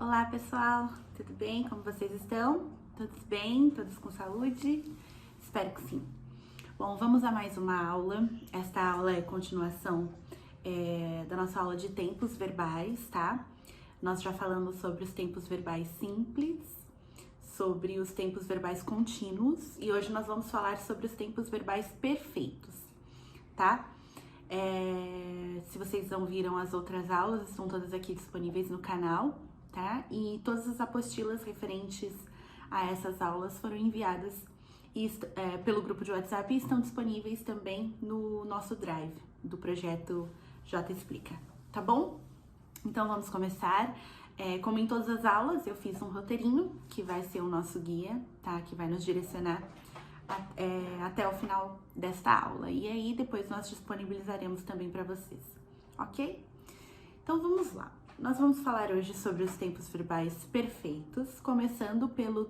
Olá pessoal, tudo bem? Como vocês estão? Todos bem? Todos com saúde? Espero que sim. Bom, vamos a mais uma aula. Esta aula é continuação da nossa aula de tempos verbais, tá? Nós já falamos sobre os tempos verbais simples, sobre os tempos verbais contínuos e hoje nós vamos falar sobre os tempos verbais perfeitos, tá? Se vocês não viram as outras aulas, estão todas aqui disponíveis no canal, tá? E todas as apostilas referentes a essas aulas foram enviadas pelo grupo de WhatsApp e estão disponíveis também no nosso Drive do projeto J Explica, tá bom? Então vamos começar. Como em todas as aulas, eu fiz um roteirinho que vai ser o nosso guia, tá? Que vai nos direcionar até o final desta aula. E aí depois nós disponibilizaremos também para vocês, ok? Então vamos lá. Nós vamos falar hoje sobre os tempos verbais perfeitos, começando pelo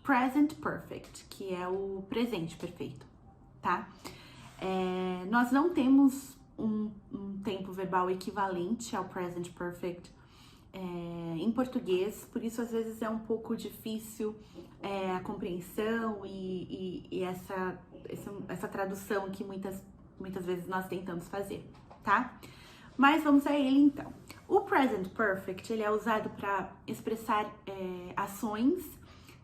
present perfect, que é o presente perfeito, tá? Nós não temos um tempo verbal equivalente ao present perfect em português, por isso às vezes é um pouco difícil a compreensão e essa tradução que muitas vezes nós tentamos fazer, tá? Mas vamos a ele então. O present perfect, ele é usado para expressar ações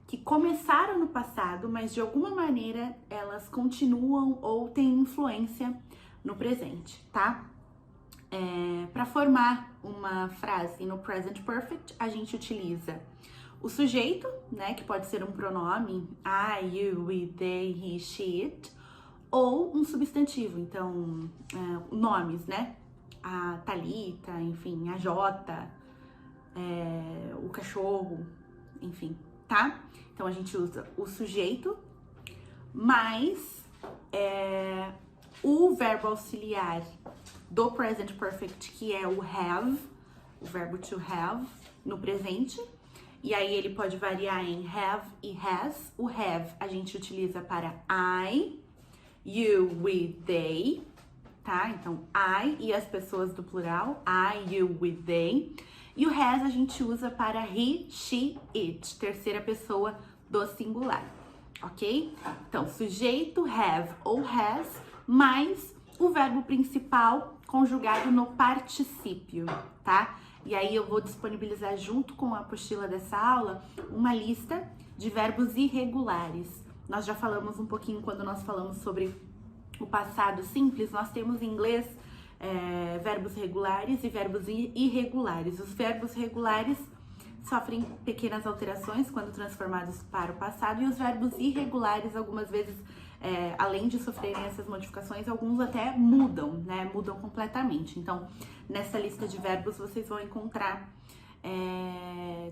que começaram no passado, mas de alguma maneira elas continuam ou têm influência no presente, tá? Para formar uma frase no present perfect, a gente utiliza o sujeito, né, que pode ser um pronome, I, you, we, they, he, she, it, ou um substantivo, então nomes, né? A Thalita, enfim, a Jota, o cachorro, enfim, tá? Então a gente usa o sujeito mais o verbo auxiliar do present perfect, que é o have, o verbo to have, no presente. E aí ele pode variar em have e has. O have a gente utiliza para I, you, we, they, tá? Então, I e as pessoas do plural, I, you, we, they. E o has a gente usa para he, she, it, terceira pessoa do singular, ok? Então, sujeito, have ou has, mais o verbo principal conjugado no particípio, tá? E aí eu vou disponibilizar junto com a apostila dessa aula uma lista de verbos irregulares. Nós já falamos um pouquinho quando nós falamos sobre o passado simples, nós temos em inglês verbos regulares e verbos irregulares. Os verbos regulares sofrem pequenas alterações quando transformados para o passado e os verbos irregulares, algumas vezes, além de sofrerem essas modificações, alguns até mudam, né? Mudam completamente. Então, nessa lista de verbos, vocês vão encontrar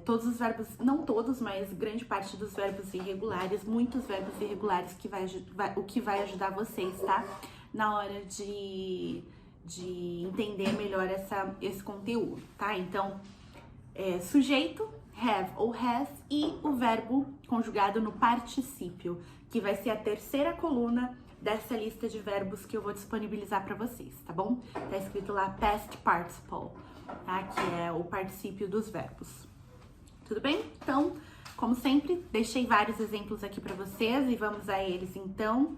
todos os verbos, não todos, mas grande parte dos verbos irregulares, muitos verbos irregulares o que vai ajudar vocês, tá? Na hora de entender melhor esse conteúdo, tá? Então, sujeito, have ou has, e o verbo conjugado no particípio, que vai ser a terceira coluna dessa lista de verbos que eu vou disponibilizar para vocês, tá bom? Tá escrito lá past participle, tá? Que é o particípio dos verbos. Tudo bem? Então, como sempre, deixei vários exemplos aqui para vocês e vamos a eles então.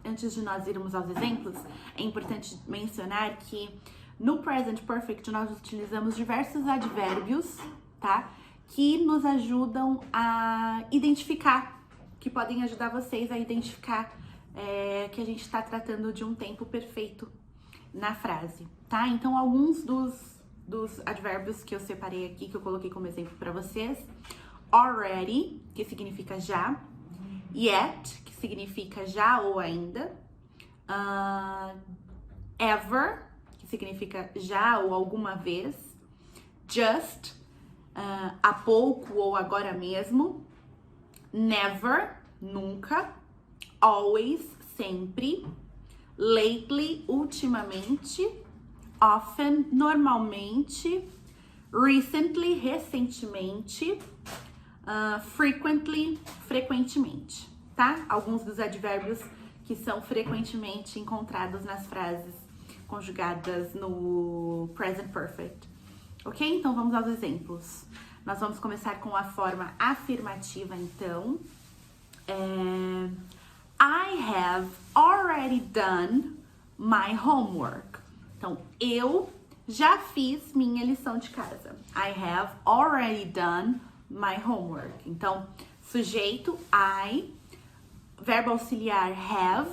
Antes de nós irmos aos exemplos, é importante mencionar que no present perfect nós utilizamos diversos advérbios, tá? Que nos ajudam a identificar, que podem ajudar vocês a identificar que a gente está tratando de um tempo perfeito na frase, tá? Então, alguns dos advérbios que eu separei aqui, que eu coloquei como exemplo para vocês: already, que significa já; yet, que significa já ou ainda; ever, que significa já ou alguma vez; just, há pouco ou agora mesmo; never, nunca; always, sempre; lately, ultimamente; often, normalmente; recently, recentemente; frequently, frequentemente, tá? Alguns dos advérbios que são frequentemente encontrados nas frases conjugadas no present perfect. Ok? Então vamos aos exemplos. Nós vamos começar com a forma afirmativa, então. I have already done my homework. Então, eu já fiz minha lição de casa. I have already done my homework. Então, sujeito, I, verbo auxiliar, have,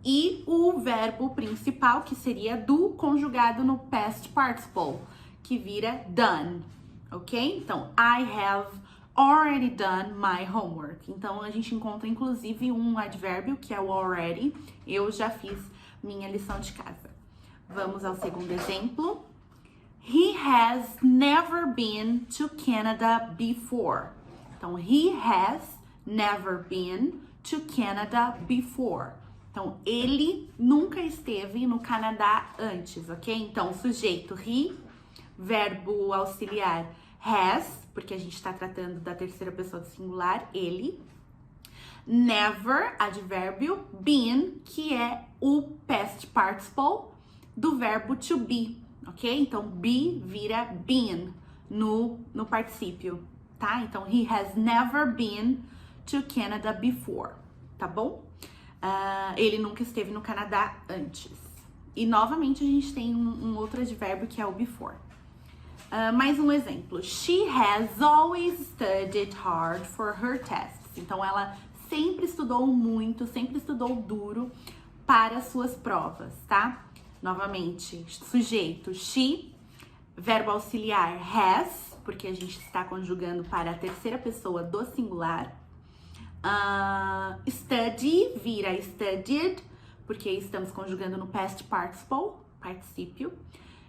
e o verbo principal, que seria do, conjugado no past participle, que vira done, ok? Então, I have already done my homework. Então, a gente encontra, inclusive, um advérbio, que é o already. Eu já fiz minha lição de casa. Vamos ao segundo exemplo. He has never been to Canada before. Então, he has never been to Canada before. Então, ele nunca esteve no Canadá antes, ok? Então, sujeito, he, verbo auxiliar, has, porque a gente está tratando da terceira pessoa do singular, ele. Never, advérbio, been, que é o past participle do verbo to be, ok? Então, be vira been no particípio, tá? Então, he has never been to Canada before, tá bom? Ele nunca esteve no Canadá antes. E, novamente, a gente tem um outro advérbio que é o before. Mais um exemplo. She has always studied hard for her tests. Então, ela sempre estudou muito, sempre estudou duro para suas provas, tá? Novamente, sujeito, she, verbo auxiliar, has, porque a gente está conjugando para a terceira pessoa do singular. Study vira studied, porque estamos conjugando no past participle, particípio.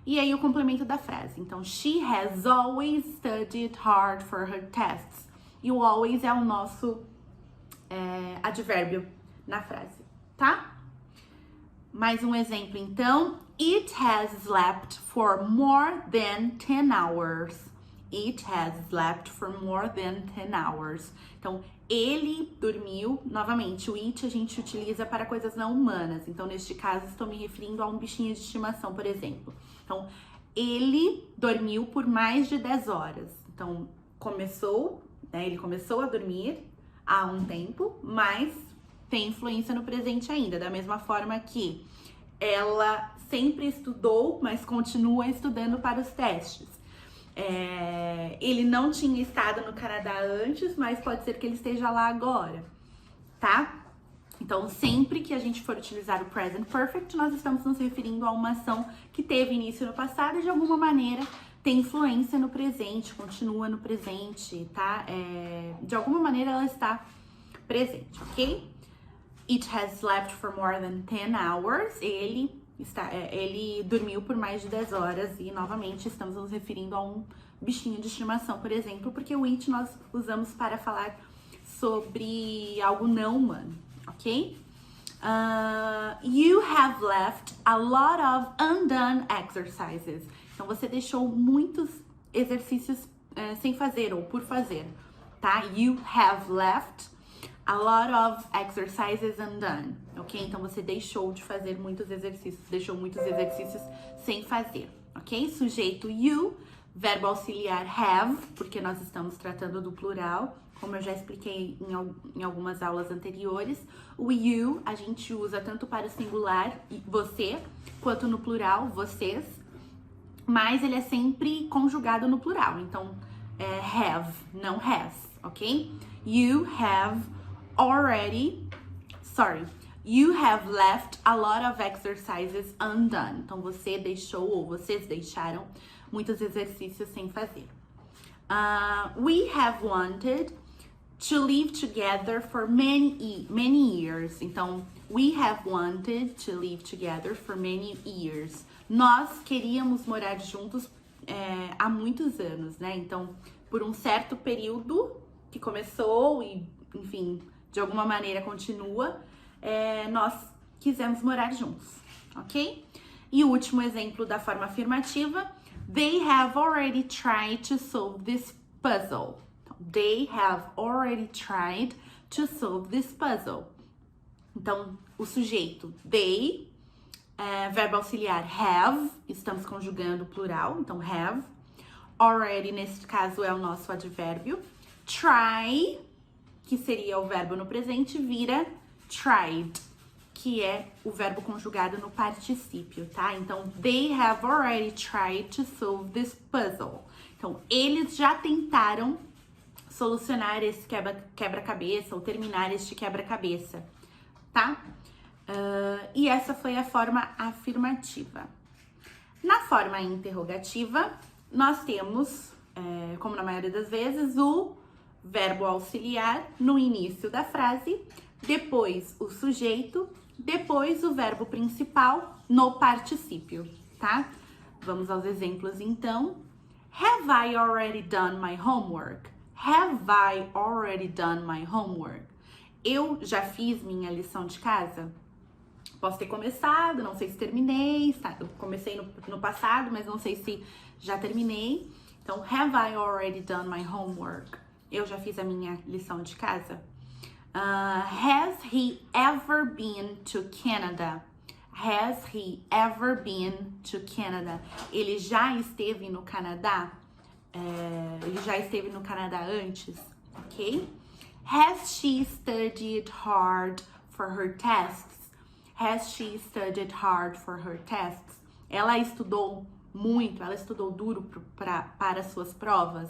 E aí o complemento da frase. Então, she has always studied hard for her tests. E o always é o nosso advérbio na frase, tá? Mais um exemplo, então. It has slept for more than 10 hours. It has slept for more than 10 hours. Então, ele dormiu, novamente, o it a gente utiliza para coisas não humanas. Então, neste caso, estou me referindo a um bichinho de estimação, por exemplo. Então, ele dormiu por mais de 10 horas. Então, ele começou a dormir há um tempo, mas tem influência no presente ainda. Da mesma forma que ela sempre estudou, mas continua estudando para os testes. Ele não tinha estado no Canadá antes, mas pode ser que ele esteja lá agora, tá? Então, sempre que a gente for utilizar o present perfect, nós estamos nos referindo a uma ação que teve início no passado e de alguma maneira tem influência no presente, continua no presente, tá? De alguma maneira ela está presente, ok? It has slept for more than 10 hours. Ele dormiu por mais de 10 horas e, novamente, estamos nos referindo a um bichinho de estimação, por exemplo, porque o it nós usamos para falar sobre algo não humano, ok? You have left a lot of undone exercises. Então, você deixou muitos exercícios sem fazer ou por fazer, tá? You have left a lot of exercises undone, ok? Então, você deixou de fazer muitos exercícios, deixou muitos exercícios sem fazer, ok? Sujeito you, verbo auxiliar have, porque nós estamos tratando do plural, como eu já expliquei em algumas aulas anteriores. O you a gente usa tanto para o singular, você, quanto no plural, vocês, mas ele é sempre conjugado no plural, então have, não has, ok? You have left a lot of exercises undone. Então, você deixou ou vocês deixaram muitos exercícios sem fazer. We have wanted to live together for many years. Então, we have wanted to live together for many years. Nós queríamos morar juntos há muitos anos, né? Então, por um certo período que começou e, enfim, de alguma maneira continua, nós quisemos morar juntos, ok? E o último exemplo da forma afirmativa, they have already tried to solve this puzzle. They have already tried to solve this puzzle. Então, o sujeito, they, verbo auxiliar have, estamos conjugando plural, então have, already, nesse caso, é o nosso advérbio. Try, que seria o verbo no presente, vira tried, que é o verbo conjugado no particípio, tá? Então, they have already tried to solve this puzzle. Então, eles já tentaram solucionar esse quebra-cabeça ou terminar este quebra-cabeça, tá? E essa foi a forma afirmativa. Na forma interrogativa, nós temos, como na maioria das vezes, o verbo auxiliar no início da frase, depois o sujeito, depois o verbo principal no particípio, tá? Vamos aos exemplos então. Have I already done my homework? Have I already done my homework? Eu já fiz minha lição de casa? Posso ter começado, não sei se terminei, eu comecei no passado, mas não sei se já terminei. Então, have I already done my homework? Eu já fiz a minha lição de casa? Has he ever been to Canada? Has he ever been to Canada? Ele já esteve no Canadá? Ele já esteve no Canadá antes, ok? Has she studied hard for her tests? Has she studied hard for her tests? Ela estudou muito, ela estudou duro para suas provas?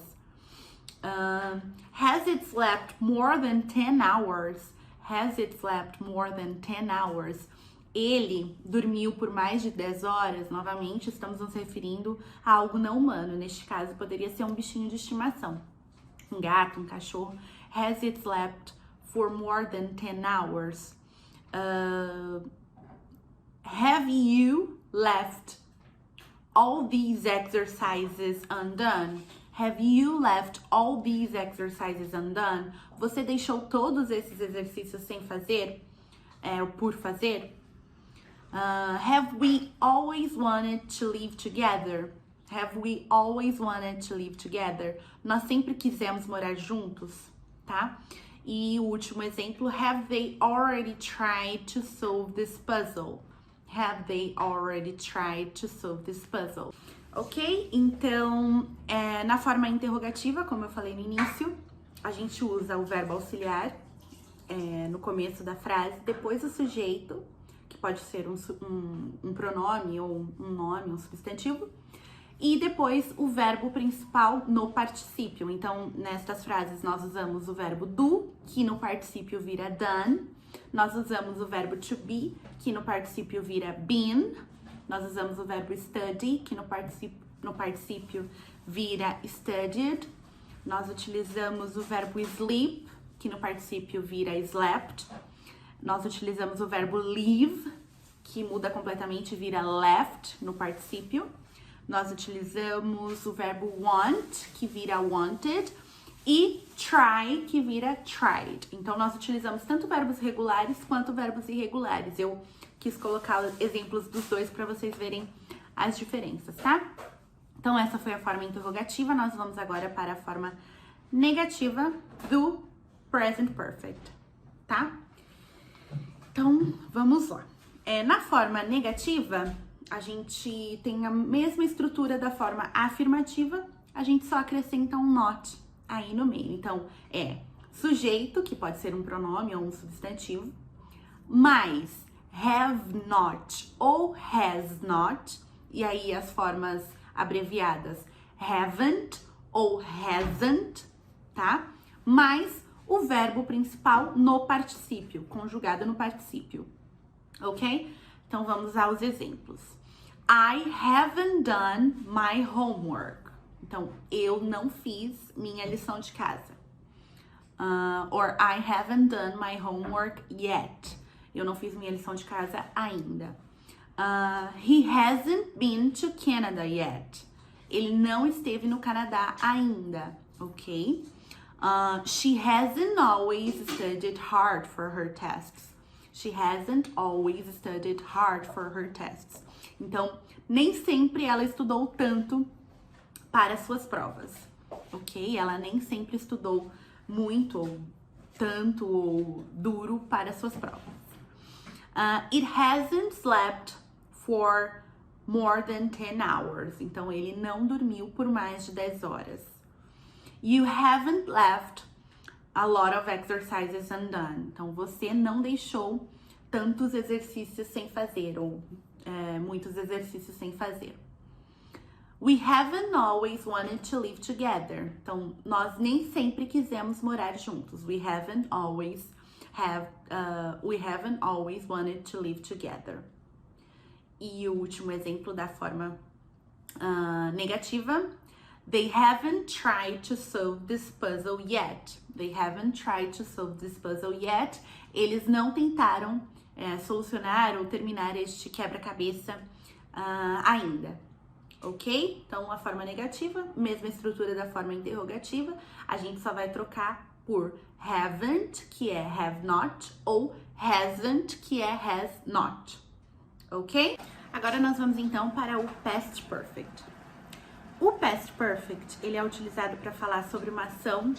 Has it slept more than 10 hours? Has it slept more than 10 hours? Ele dormiu por mais de 10 horas? Novamente, estamos nos referindo a algo não humano. Neste caso, poderia ser um bichinho de estimação. Um gato, um cachorro. Has it slept for more than 10 hours? Have you left all these exercises undone? Have you left all these exercises undone? Você deixou todos esses exercícios sem fazer? Por fazer? Have we always wanted to live together? Have we always wanted to live together? Nós sempre quisemos morar juntos, tá? E o último exemplo, have they already tried to solve this puzzle? Have they already tried to solve this puzzle? Ok? Então, na forma interrogativa, como eu falei no início, a gente usa o verbo auxiliar no começo da frase, depois o sujeito, que pode ser um pronome ou um nome, um substantivo, e depois o verbo principal no particípio. Então, nestas frases, nós usamos o verbo do, que no particípio vira done. Nós usamos o verbo to be, que no particípio vira been. Nós usamos o verbo study, que no particípio vira studied. Nós utilizamos o verbo sleep, que no particípio vira slept. Nós utilizamos o verbo leave, que muda completamente, vira left no particípio. Nós utilizamos o verbo want, que vira wanted, e try, que vira tried. Então, nós utilizamos tanto verbos regulares quanto verbos irregulares. Eu quis colocar exemplos dos dois para vocês verem as diferenças, tá? Então, essa foi a forma interrogativa. Nós vamos agora para a forma negativa do present perfect, tá? Então, vamos lá. Na forma negativa, a gente tem a mesma estrutura da forma afirmativa, a gente só acrescenta um not aí no meio. Então, sujeito, que pode ser um pronome ou um substantivo, mais have not ou has not, e aí as formas abreviadas haven't ou hasn't, tá? Mais o verbo principal no particípio, conjugado no particípio, ok? Então, vamos aos exemplos. I haven't done my homework. Então, eu não fiz minha lição de casa. Or I haven't done my homework yet. Eu não fiz minha lição de casa ainda. He hasn't been to Canada yet. Ele não esteve no Canadá ainda, ok? She hasn't always studied hard for her tests. She hasn't always studied hard for her tests. Então, nem sempre ela estudou tanto para suas provas, ok? Ela nem sempre estudou muito, ou tanto, ou duro para suas provas. It hasn't slept for more than 10 hours. Então, ele não dormiu por mais de 10 horas. You haven't left a lot of exercises undone. Então, você não deixou tantos exercícios sem fazer, ou muitos exercícios sem fazer. We haven't always wanted to live together. Então, nós nem sempre quisemos morar juntos. We haven't always wanted to live together. E o último exemplo da forma negativa. They haven't tried to solve this puzzle yet. They haven't tried to solve this puzzle yet. Eles não tentaram solucionar ou terminar este quebra-cabeça ainda. Ok? Então, a forma negativa, mesma estrutura da forma interrogativa, a gente só vai trocar por haven't, que é have not, ou hasn't, que é has not. Ok? Agora nós vamos então para o past perfect. O past perfect, ele é utilizado para falar sobre uma ação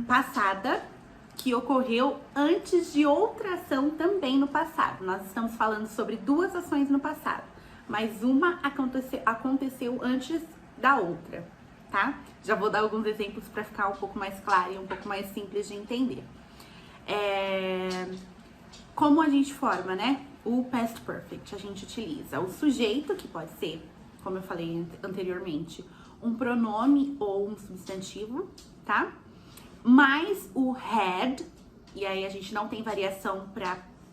passada que ocorreu antes de outra ação também no passado. Nós estamos falando sobre duas ações no passado, mas uma aconteceu antes da outra, tá? Já vou dar alguns exemplos para ficar um pouco mais claro e um pouco mais simples de entender. Como a gente forma, né? O past perfect, a gente utiliza o sujeito, que pode ser, como eu falei anteriormente, um pronome ou um substantivo, tá? Mais o had, e aí a gente não tem variação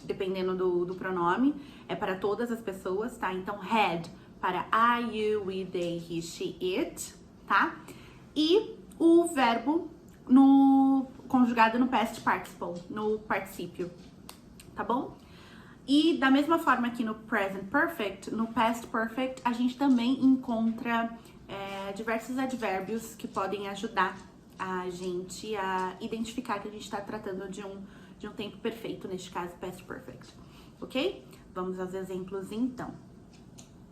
dependendo do pronome, é para todas as pessoas, tá? Então, had para I, you, we, they, he, she, it, tá? E o verbo conjugado no past participle, no particípio, tá bom? E da mesma forma que no present perfect, no past perfect, a gente também encontra diversos advérbios que podem ajudar a gente a identificar que a gente está tratando de um tempo perfeito, neste caso, past perfect, ok? Vamos aos exemplos, então,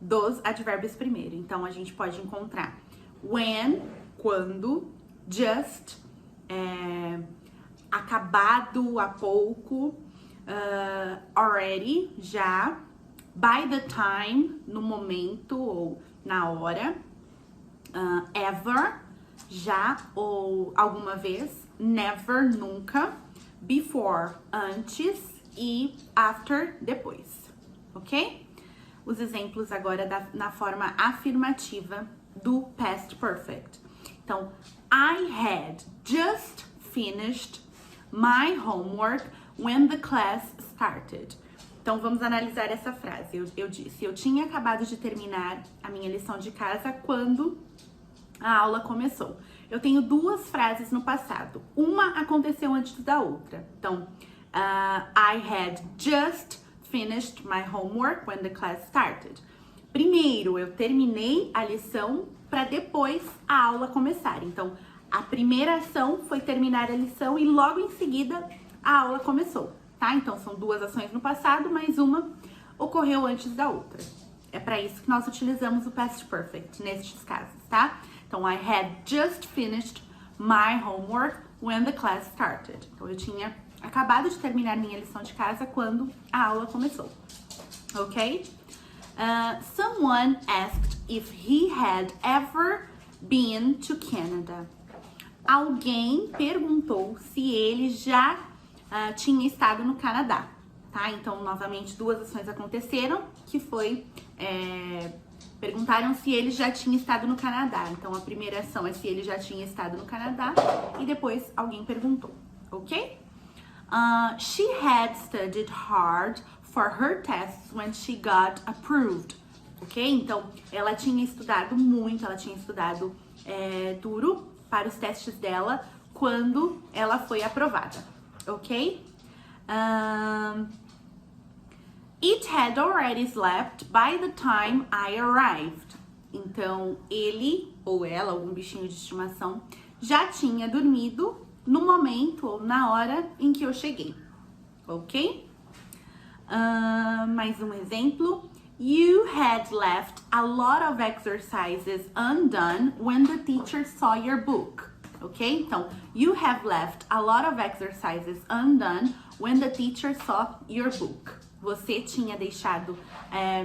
dos advérbios primeiro. Então, a gente pode encontrar when, quando, just, acabado, há pouco, already, já, by the time, no momento ou na hora, ever, já ou alguma vez, never, nunca, before, antes e after, depois, ok? Os exemplos agora na forma afirmativa do past perfect. Então, I had just finished my homework when the class started. Então, vamos analisar essa frase. Eu disse, eu tinha acabado de terminar a minha lição de casa quando a aula começou. Eu tenho duas frases no passado. Uma aconteceu antes da outra. Então, I had just finished my homework when the class started. Primeiro, eu terminei a lição para depois a aula começar. Então, a primeira ação foi terminar a lição e logo em seguida a aula começou, tá? Então, são duas ações no passado, mas uma ocorreu antes da outra. É para isso que nós utilizamos o past perfect nestes casos, tá? Então, I had just finished my homework when the class started. Então, eu tinha acabado de terminar minha lição de casa quando a aula começou, ok? Someone asked if he had ever been to Canada. Alguém perguntou se ele já tinha estado no Canadá, tá? Então, novamente, duas ações aconteceram, que foi... perguntaram se ele já tinha estado no Canadá. Então, a primeira ação é se ele já tinha estado no Canadá e depois alguém perguntou, ok? She had studied hard for her tests when she got approved, ok? Então, ela tinha estudado muito, ela tinha estudado duro para os testes dela quando ela foi aprovada, ok? It had already slept by the time I arrived. Então, ele ou ela, algum bichinho de estimação, já tinha dormido no momento ou na hora em que eu cheguei, ok? Mais um exemplo. You had left a lot of exercises undone when the teacher saw your book. Ok? Então, you have left a lot of exercises undone when the teacher saw your book. você tinha deixado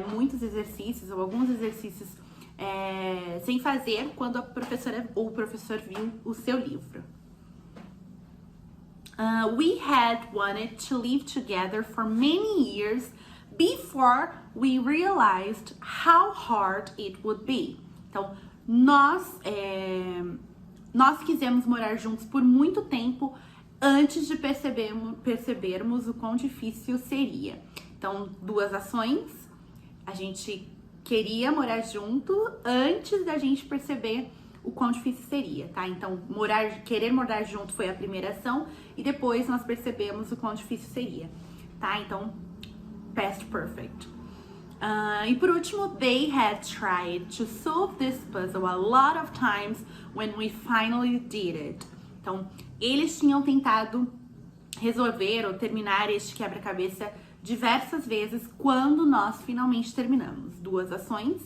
muitos exercícios ou alguns exercícios sem fazer quando a professora ou o professor viu o seu livro. We had wanted to live together for many years before we realized how hard it would be. Então, nós quisemos morar juntos por muito tempo antes de percebermos o quão difícil seria. Então, duas ações. A gente queria morar junto antes da gente perceber o quão difícil seria, tá? Então, querer morar junto foi a primeira ação e depois nós percebemos o quão difícil seria, tá? Então, past perfect. E por último, they had tried to solve this puzzle a lot of times when we finally did it. Então, eles tinham tentado resolver ou terminar este quebra-cabeça diversas vezes quando nós finalmente terminamos. Duas ações.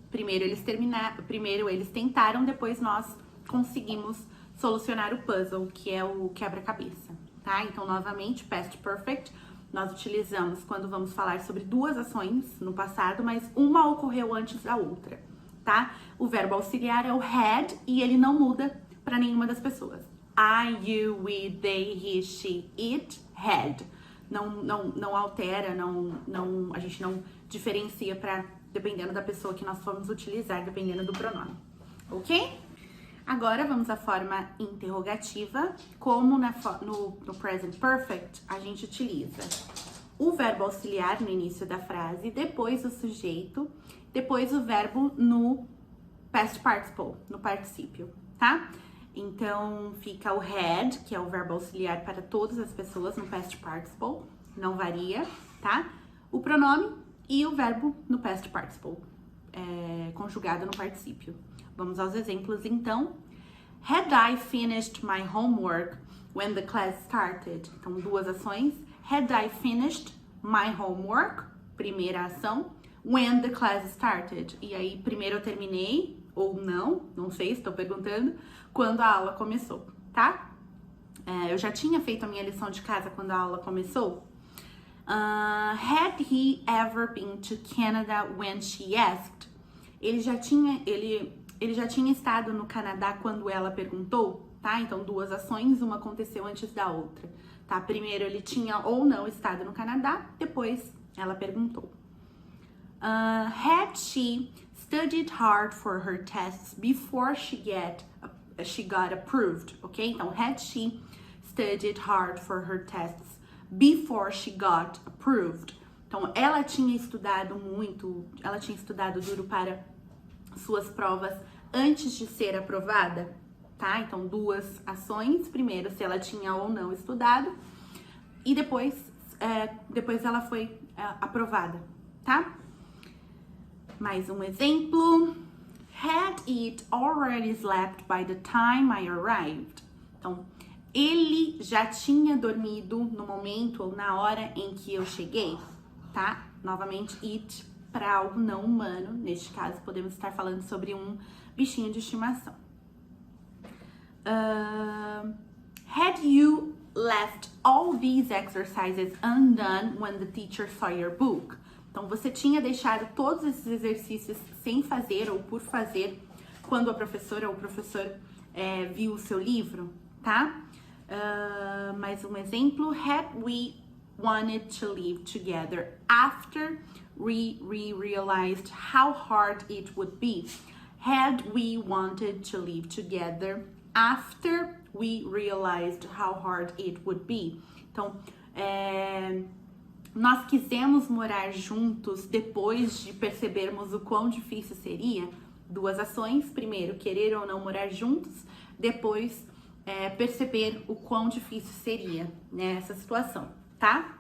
Primeiro eles tentaram, depois nós conseguimos solucionar o puzzle, que é o quebra-cabeça, tá? Então, novamente, past perfect, nós utilizamos quando vamos falar sobre duas ações no passado, mas uma ocorreu antes da outra, tá? O verbo auxiliar é o had e ele não muda para nenhuma das pessoas. I, you, we, they, he, she, it, had. Não altera, a gente não diferencia dependendo da pessoa que nós formos utilizar, dependendo do pronome, ok? Agora vamos à forma interrogativa. Como no present perfect, a gente utiliza o verbo auxiliar no início da frase, depois o sujeito, depois o verbo no past participle, no particípio, tá? Então, fica o had, que é o verbo auxiliar para todas as pessoas no past participle, não varia, tá? O pronome e o verbo no past participle, conjugado no particípio. Vamos aos exemplos, então. Had I finished my homework when the class started? Então, duas ações. Had I finished my homework? Primeira ação. When the class started? E aí, primeiro eu terminei, ou não sei, estou perguntando, quando a aula começou, tá? Eu já tinha feito a minha lição de casa quando a aula começou. Had he ever been to Canada when she asked? Ele já tinha estado no Canadá quando ela perguntou, tá? Então, duas ações, uma aconteceu antes da outra, tá? Primeiro ele tinha ou não estado no Canadá, depois ela perguntou. Had she studied hard for her tests before she got approved, ok? Então, had she studied hard for her tests before she got approved? Então, ela tinha estudado duro para suas provas antes de ser aprovada, tá? Então, duas ações. Primeiro, se ela tinha ou não estudado. E depois ela foi aprovada, tá? Mais um exemplo. Had it already slept by the time I arrived? Então, ele já tinha dormido no momento ou na hora em que eu cheguei, tá? Novamente, it para algo não humano. Neste caso, podemos estar falando sobre um bichinho de estimação. Had you left all these exercises undone when the teacher saw your book? Então, você tinha deixado todos esses exercícios sem fazer ou por fazer quando a professora ou o professor viu o seu livro, tá? Mais um exemplo. Had we wanted to live together after we realized how hard it would be? Had we wanted to live together after we realized how hard it would be? Então, nós quisemos morar juntos depois de percebermos o quão difícil seria. Duas ações. Primeiro, querer ou não morar juntos. Depois, perceber o quão difícil seria, né, essa situação, tá?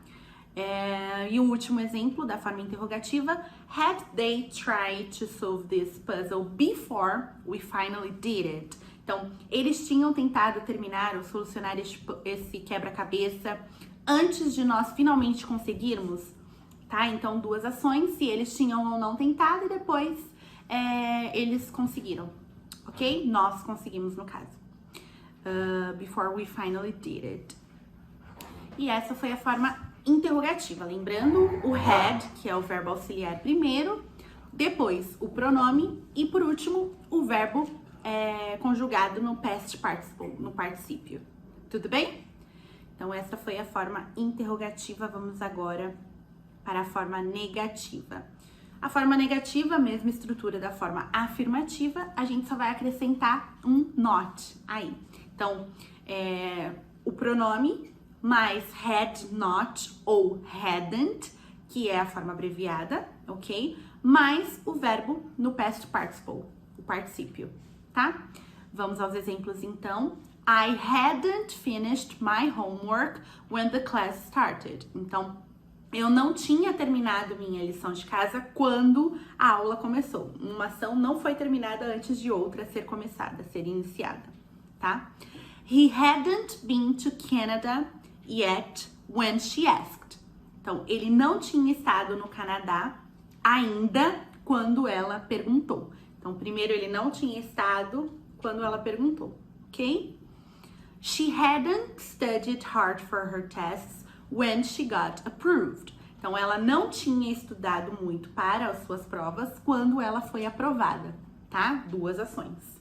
E o último exemplo da forma interrogativa. Had they tried to solve this puzzle before we finally did it? Então, eles tinham tentado terminar ou solucionar esse quebra-cabeça antes de nós finalmente conseguirmos, tá? Então, duas ações, se eles tinham ou não tentado, e depois eles conseguiram, ok? Nós conseguimos, no caso. Before we finally did it. E essa foi a forma interrogativa. Lembrando o had, que é o verbo auxiliar primeiro, depois o pronome e, por último, o verbo conjugado no past participle, no particípio. Tudo bem? Então, essa foi a forma interrogativa. Vamos agora para a forma negativa. A forma negativa, mesma estrutura da forma afirmativa, a gente só vai acrescentar um not aí. Então, o pronome mais had not ou hadn't, que é a forma abreviada, ok? Mais o verbo no past participle, o particípio, tá? Vamos aos exemplos então. I hadn't finished my homework when the class started. Então, eu não tinha terminado minha lição de casa quando a aula começou. Uma ação não foi terminada antes de outra ser começada, ser iniciada, tá? He hadn't been to Canada yet when she asked. Então, ele não tinha estado no Canadá ainda quando ela perguntou. Então, primeiro ele não tinha estado quando ela perguntou, ok? She hadn't studied hard for her tests when she got approved. Então, ela não tinha estudado muito para as suas provas quando ela foi aprovada, tá? Duas ações.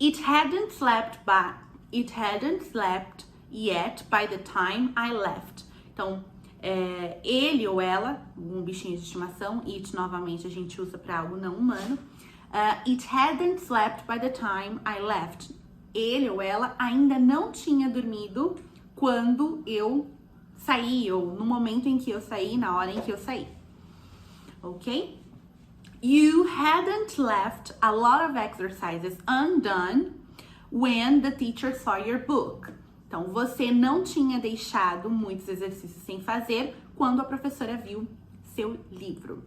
It hadn't slept yet by the time I left. Então, ele ou ela, um bichinho de estimação, it novamente a gente usa para algo não humano. It hadn't slept by the time I left. Ele ou ela ainda não tinha dormido quando eu saí, ou no momento em que eu saí, na hora em que eu saí. Ok? You hadn't left a lot of exercises undone when the teacher saw your book. Então, você não tinha deixado muitos exercícios sem fazer quando a professora viu seu livro.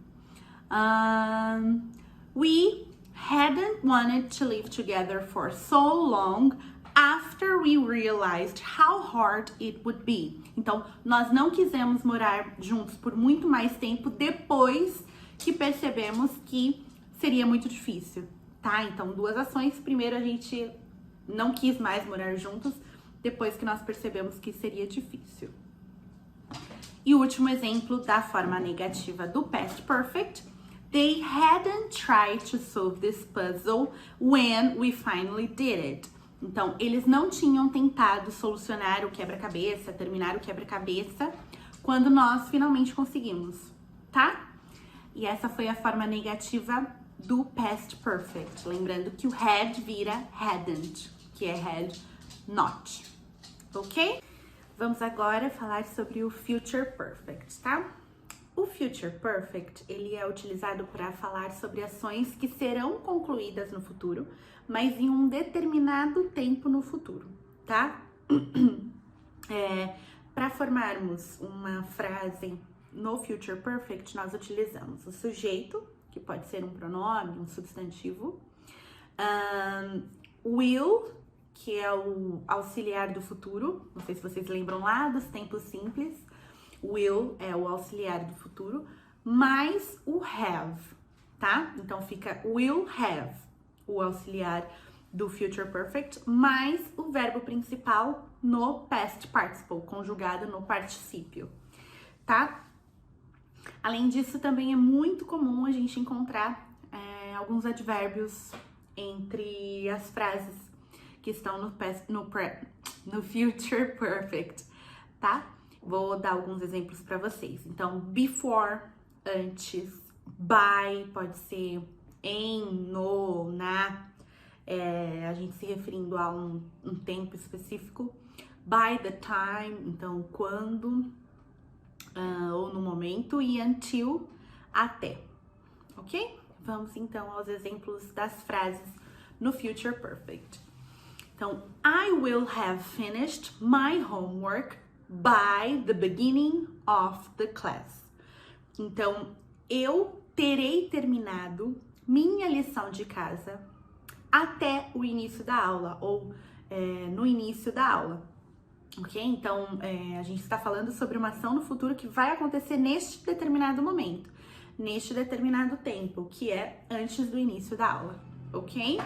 We hadn't wanted to live together for so long after we realized how hard it would be. Então, nós não quisemos morar juntos por muito mais tempo depois que percebemos que seria muito difícil, tá? Então, duas ações. Primeiro, a gente não quis mais morar juntos depois que nós percebemos que seria difícil. E o último exemplo da forma negativa do past perfect. They hadn't tried to solve this puzzle when we finally did it. Então, eles não tinham tentado solucionar o quebra-cabeça, terminar o quebra-cabeça, quando nós finalmente conseguimos, tá? E essa foi a forma negativa do past perfect. Lembrando que o had vira hadn't, que é had not, ok? Vamos agora falar sobre o future perfect, tá? O future perfect, ele é utilizado para falar sobre ações que serão concluídas no futuro, mas em um determinado tempo no futuro, tá? Para formarmos uma frase no future perfect, nós utilizamos o sujeito, que pode ser um pronome, um substantivo, will, que é o auxiliar do futuro, não sei se vocês lembram lá dos tempos simples, will é o auxiliar do futuro, mais o have, tá? Então fica will have, o auxiliar do future perfect, mais o verbo principal no past participle, conjugado no particípio, tá? Além disso, também é muito comum a gente encontrar alguns advérbios entre as frases que estão no future perfect, tá? Vou dar alguns exemplos para vocês. Então, before, antes, by, pode ser em, no, na, a gente se referindo a um tempo específico. By the time, então, quando, ou no momento, e until, até, ok? Vamos, então, aos exemplos das frases no future perfect. Então, I will have finished my homework by the beginning of the class. Então, eu terei terminado minha lição de casa até o início da aula, ou no início da aula, ok? Então, a gente está falando sobre uma ação no futuro que vai acontecer neste determinado momento, neste determinado tempo, que é antes do início da aula, ok?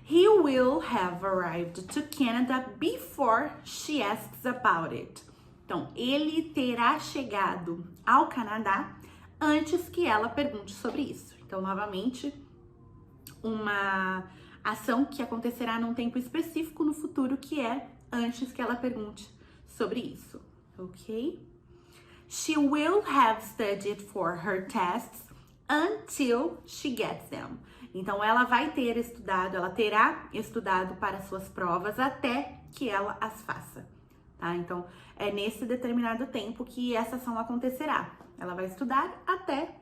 He will have arrived to Canada before she asks about it. Então, ele terá chegado ao Canadá antes que ela pergunte sobre isso. Então, novamente, uma ação que acontecerá num tempo específico no futuro, que é antes que ela pergunte sobre isso, ok? She will have studied for her tests until she gets them. Então, ela vai ter estudado, ela terá estudado para suas provas até que ela as faça, tá? Então, é nesse determinado tempo que essa ação acontecerá. Ela vai estudar até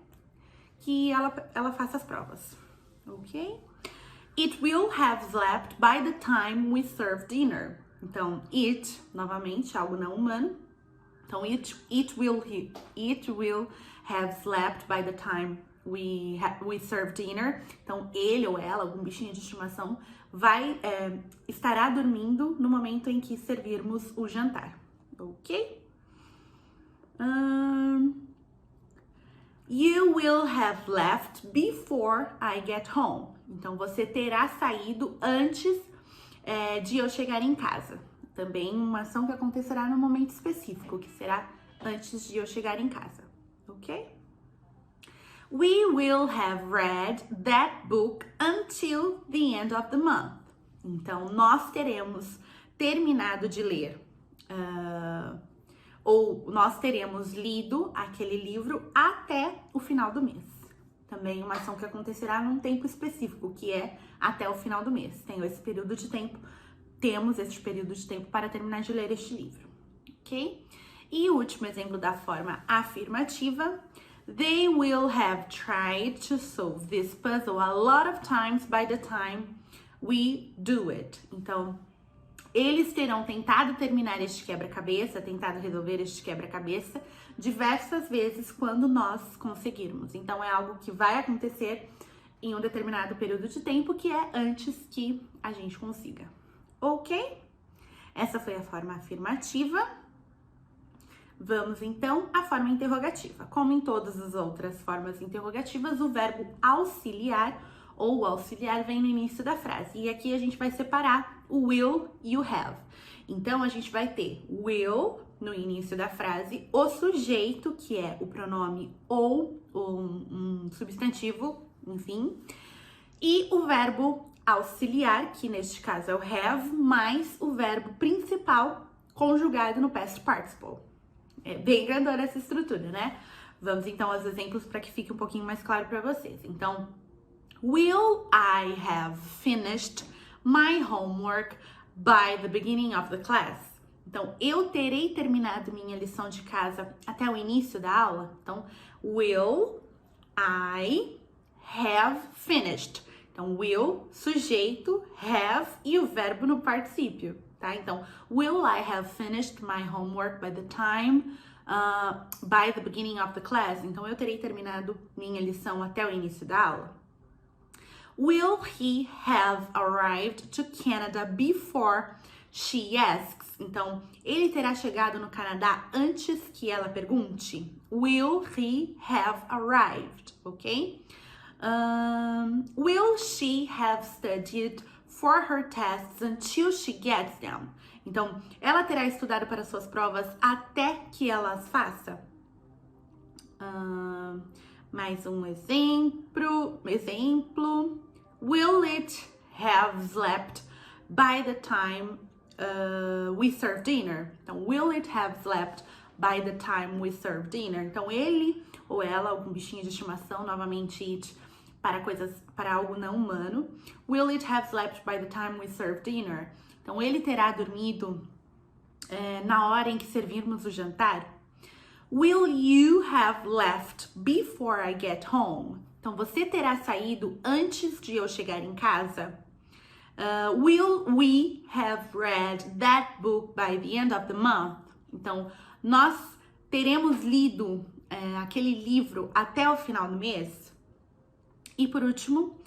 que ela faça as provas, ok? It will have slept by the time we serve dinner. Então, it, novamente, algo não humano. Então, it will have slept by the time we serve dinner. Então, ele ou ela, algum bichinho de estimação, estará dormindo no momento em que servirmos o jantar, ok? You will have left before I get home. Então, você terá saído antes de eu chegar em casa. Também uma ação que acontecerá no momento específico, que será antes de eu chegar em casa, ok? We will have read that book until the end of the month. Então, nós teremos terminado de ler, ou nós teremos lido aquele livro até o final do mês. Também uma ação que acontecerá num tempo específico, que é até o final do mês. Temos esse período de tempo para terminar de ler este livro, ok? E o último exemplo da forma afirmativa. They will have tried to solve this puzzle a lot of times by the time we do it. Então, eles terão tentado terminar este quebra-cabeça, tentado resolver este quebra-cabeça diversas vezes quando nós conseguirmos. Então, é algo que vai acontecer em um determinado período de tempo, que é antes que a gente consiga. Ok? Essa foi a forma afirmativa. Vamos, então, à forma interrogativa. Como em todas as outras formas interrogativas, o verbo auxiliar ou o auxiliar vem no início da frase. E aqui a gente vai separar o will e o have. Então, a gente vai ter will no início da frase, o sujeito, que é o pronome ou um substantivo, enfim, e o verbo auxiliar, que neste caso é o have, mais o verbo principal conjugado no past participle. É bem grandona essa estrutura, né? Vamos então aos exemplos para que fique um pouquinho mais claro para vocês. Então, will I have finished my homework by the beginning of the class? Então, eu terei terminado minha lição de casa até o início da aula? Então, will I have finished? Então, will, sujeito, have e o verbo no particípio, tá? Então, will I have finished my homework by the time, by the beginning of the class? Então, eu terei terminado minha lição até o início da aula. Will he have arrived to Canada before she asks? Então, ele terá chegado no Canadá antes que ela pergunte? Will he have arrived? Ok? Will she have studied for her tests until she gets them? Então, ela terá estudado para suas provas até que ela as faça? Mais um exemplo. Will it have slept by the time we serve dinner? Então, will it have slept by the time we serve dinner? Então, ele ou ela, algum bichinho de estimação, novamente it, para algo não humano. Will it have slept by the time we serve dinner? Então, ele terá dormido na hora em que servirmos o jantar? Will you have left before I get home? Então, você terá saído antes de eu chegar em casa? Will we have read that book by the end of the month? Então, nós teremos lido aquele livro até o final do mês? E por último,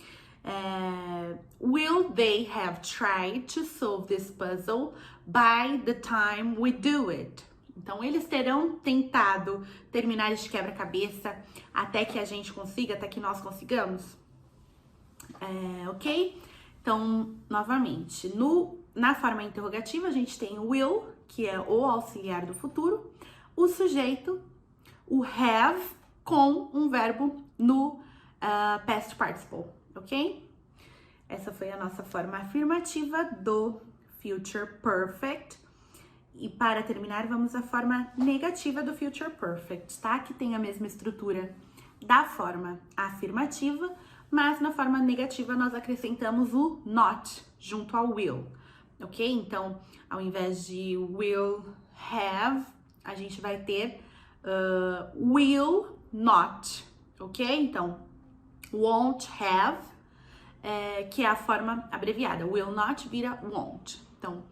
will they have tried to solve this puzzle by the time we do it? Então, eles terão tentado terminar este quebra-cabeça até que a gente consiga, até que nós consigamos? Ok? Então, novamente, na forma interrogativa, a gente tem o will, que é o auxiliar do futuro, o sujeito, o have, com um verbo no past participle, ok? Essa foi a nossa forma afirmativa do future perfect. E para terminar, vamos à forma negativa do future perfect, tá? Que tem a mesma estrutura da forma afirmativa, mas na forma negativa nós acrescentamos o not junto ao will, ok? Então, ao invés de will have, a gente vai ter will not, ok? Então, won't have, que é a forma abreviada. Will not vira won't. Então,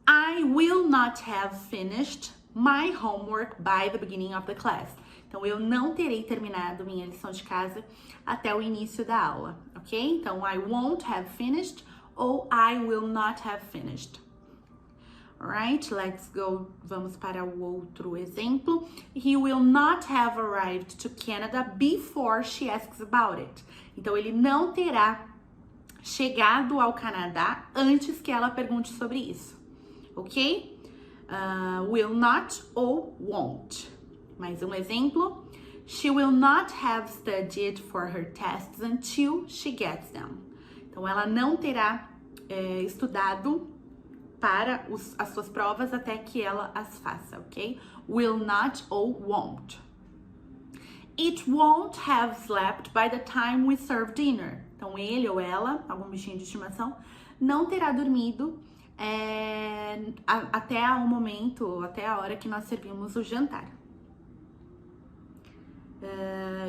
I will not have finished my homework by the beginning of the class. Então, eu não terei terminado minha lição de casa até o início da aula, ok? Então, I won't have finished ou I will not have finished. Alright, let's go. Vamos para o outro exemplo. He will not have arrived to Canada before she asks about it. Então, ele não terá chegado ao Canadá antes que ela pergunte sobre isso, ok? Will not ou won't. Mais um exemplo. She will not have studied for her tests until she gets them. Então, ela não terá estudado para as suas provas até que ela as faça, ok? Will not ou won't. It won't have slept by the time we serve dinner. Então, ele ou ela, algum bichinho de estimação, não terá dormido até o momento, até a hora que nós servimos o jantar.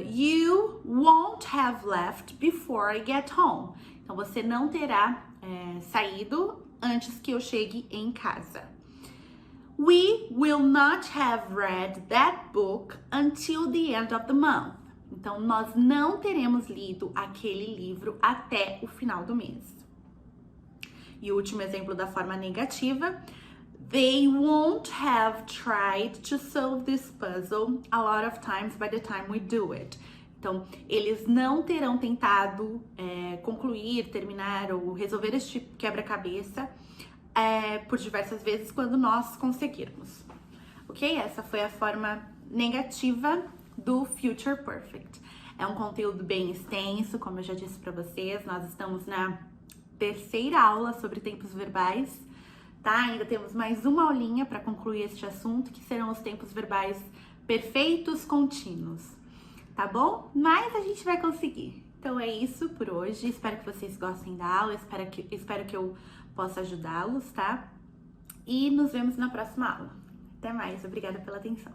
You won't have left before I get home. Então, você não terá saído antes que eu chegue em casa. We will not have read that book until the end of the month. Então, nós não teremos lido aquele livro até o final do mês. E o último exemplo da forma negativa. They won't have tried to solve this puzzle a lot of times by the time we do it. Então, eles não terão tentado concluir, terminar ou resolver este quebra-cabeça por diversas vezes quando nós conseguirmos. Ok? Essa foi a forma negativa do Future Perfect. É um conteúdo bem extenso, como eu já disse para vocês. Nós estamos na terceira aula sobre tempos verbais, tá? Ainda temos mais uma aulinha para concluir este assunto, que serão os tempos verbais perfeitos contínuos. Tá bom? Mas a gente vai conseguir. Então é isso por hoje. Espero que vocês gostem da aula. Espero que eu possa ajudá-los, tá? E nos vemos na próxima aula. Até mais. Obrigada pela atenção.